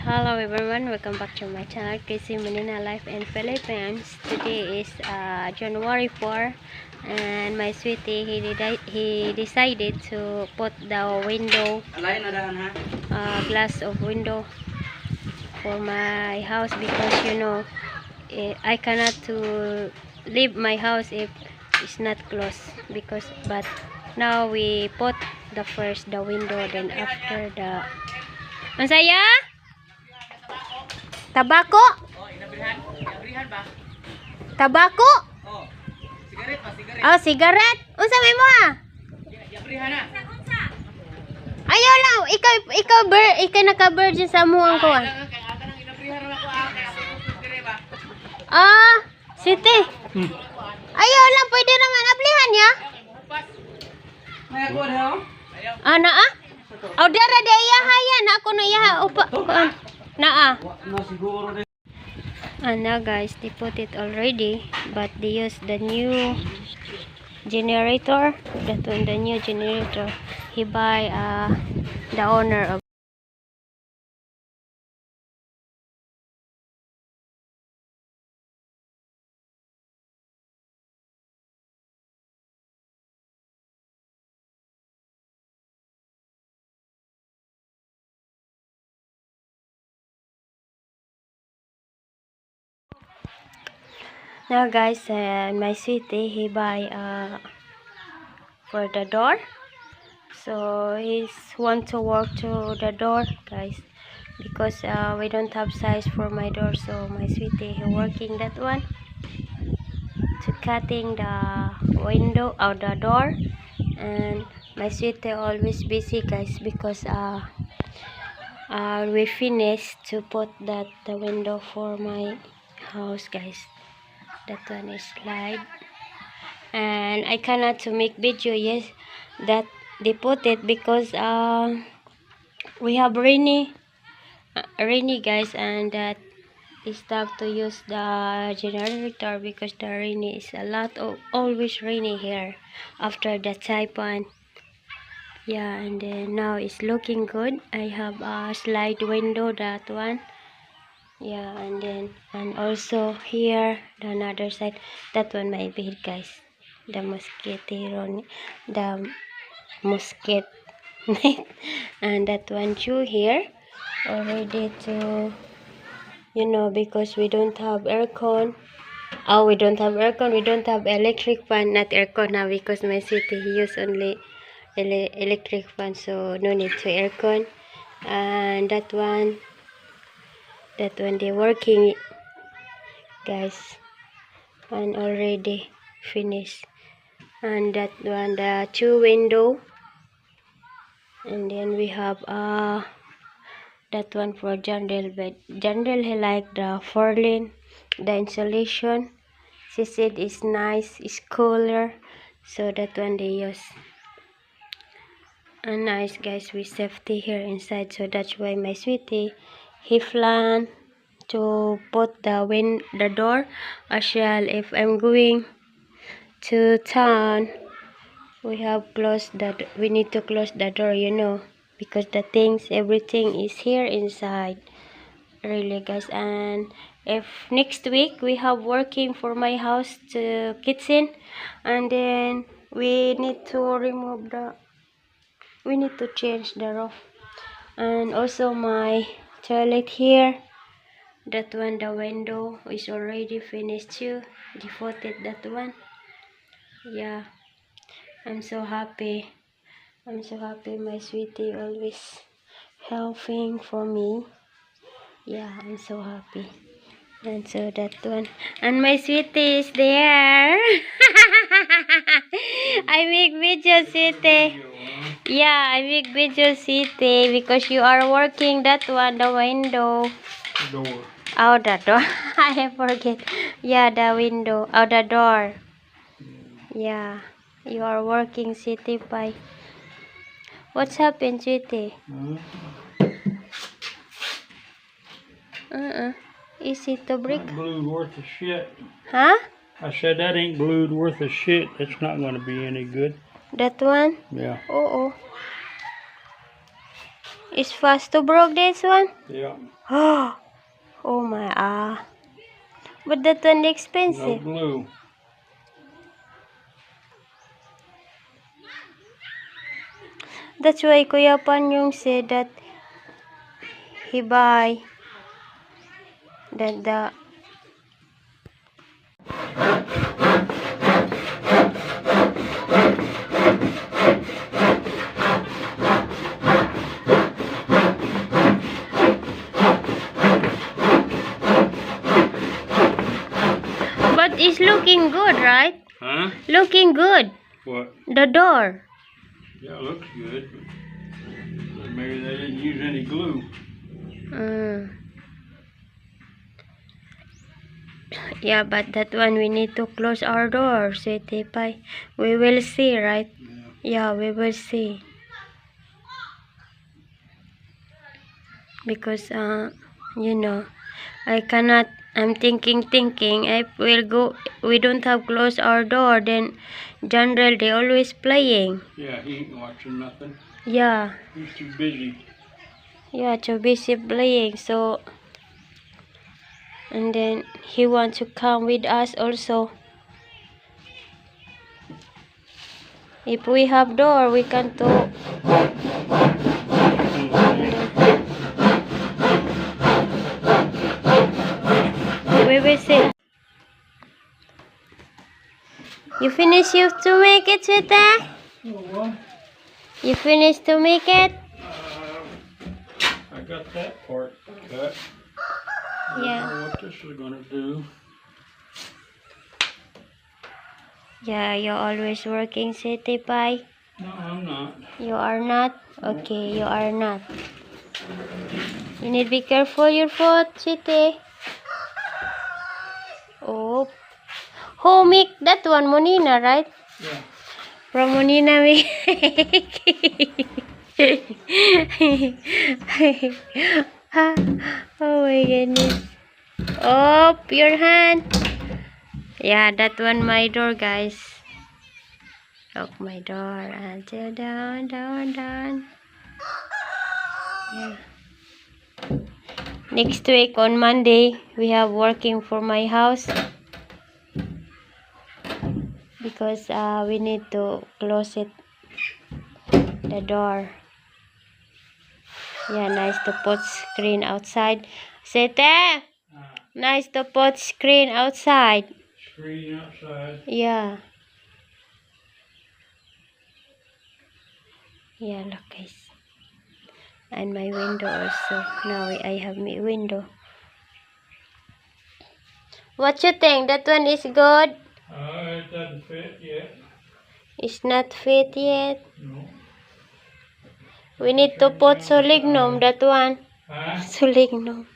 Hello everyone, welcome back to my channel KC Manina Life in Philippines. Today is January 4 and my sweetie he decided to put the window glass of window for my house because I cannot to leave my house if it's not closed but now we put the window, then after the Ansaya? Tabako? Tabako? Oh, sigaret. Unsa may mo ah? Ayaw lang, ikaw naka-virgin sa muang ko ah. Ah, siti. Ayaw lang, pwede naman ablihan ya? Ana ah? Oh, dara de iya haya na ako na iya upa. Naa. And now guys, they put it already, but they use the new generator. That one, the new generator. He buy the owner of. Now guys, my sweetie he buy for the door. So he's want to work to the door, guys, because we don't have size for my door. So my sweetie he working that one to cutting the window or the door, and my sweetie always busy, guys, because we finished to put the window for my house, guys. That one is slide, and I cannot to make video yes that they put it because we have rainy guys, and that is tough to use the generator because the rainy is a lot of always rainy here after the typhoon. Yeah, and then now it's looking good. I have a slide window, that one. Yeah, and also here the another side, that one my bed, guys, the mosquito net, and that one too here already to because we don't have aircon. Oh, we don't have aircon, we don't have electric fan, not aircon now, because my city he use only electric fan, so no need to aircon. And that one they working, guys, and already finished. And that one the two window, and then we have that one for general bed. General he like the Forlin, the insulation. She said it's nice, it's cooler, so that one they use. And nice, guys, with safety here inside, so that's why my sweetie he plan to put the door as well. If I'm going to town, we need to close the door, because the things, everything is here inside, really, guys. And if next week we have working for my house to kitchen, and then we need to change the roof, and also my toilet here, that one the window is already finished too, devoted that one. Yeah, I'm so happy my sweetie always helping for me. Yeah, I'm so happy. And so that one, and my sweetie is there. I make video, sweetie. Yeah, I make video, sweetie, because you are working that one, the window. Door. Oh, the door. I forget. Yeah, the window. Oh, the door. Yeah, you are working, sweetie pie. What's happened, sweetie? Is it to break? Not glued worth of shit. Huh? I said that ain't glued worth of shit. That's not going to be any good. That one? Yeah. Oh. It's fast to broke this one? Yeah. Oh my but that one No expensive. glue. That's why Kuya Panyong said that he buy that the but it's looking good, right? Huh? Looking good. What? The door. Yeah, it looks good. But maybe they didn't use any glue. Yeah, but that one we need to close our door, City Pie. We will see, right? Yeah, we will see. Because you know, I cannot. I'm thinking. I will go. We don't have close our door. Then, general they always playing. Yeah, he ain't watching nothing. Yeah. He's too busy. Yeah, too busy playing. So, and then he wants to come with us also. If we have door, we can to. We will see. You finish to make it, Sweetie? Oh, what? You finished to make it? I got that part cut. I don't know what this is gonna do. Yeah, you're always working, City Pie. No, I'm not. You are not? Okay, you are not. You need to be careful your foot, City. Oh. Who make that one? Monina, right? Yeah. From Monina we oh my goodness. Oh, your hand. Yeah, that one my door, guys. Lock my door until down. Yeah. Next week on Monday, we have working for my house because we need to close it, the door. Yeah, nice to put screen outside. Sete, nice to put screen outside. Screen outside. Yeah. Yeah, look guys. And my window also. Now I have my window. What you think? That one is good? It doesn't fit yet. It's not fit yet. No. We need to put solignum, that one. Huh? Solignum.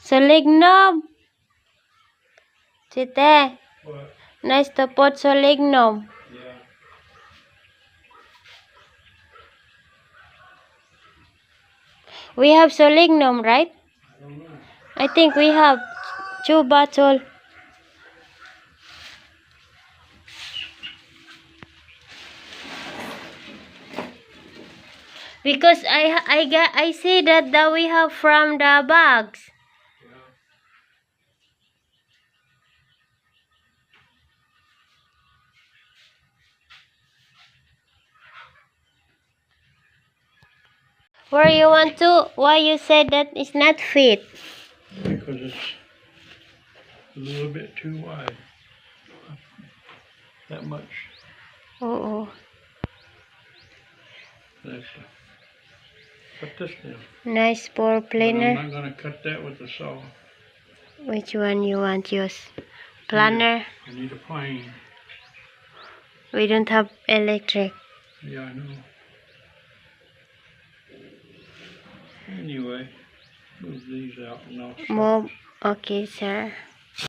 Solignum. Site. What? Nice to put solignum. Yeah. We have solignum, right? I don't know. I think we have 2 bottles. Because I see that we have from the bags. Yeah. Where you want to? Why you said that it's not fit? Because it's a little bit too wide. That much. Oh. That's cut this down. Nice for But planner. I'm not gonna cut that with the saw. Which one you want use? Planner? I need a plane. We don't have electric. Yeah, I know. Anyway, move these out and I'll stop. Move. Okay, sir.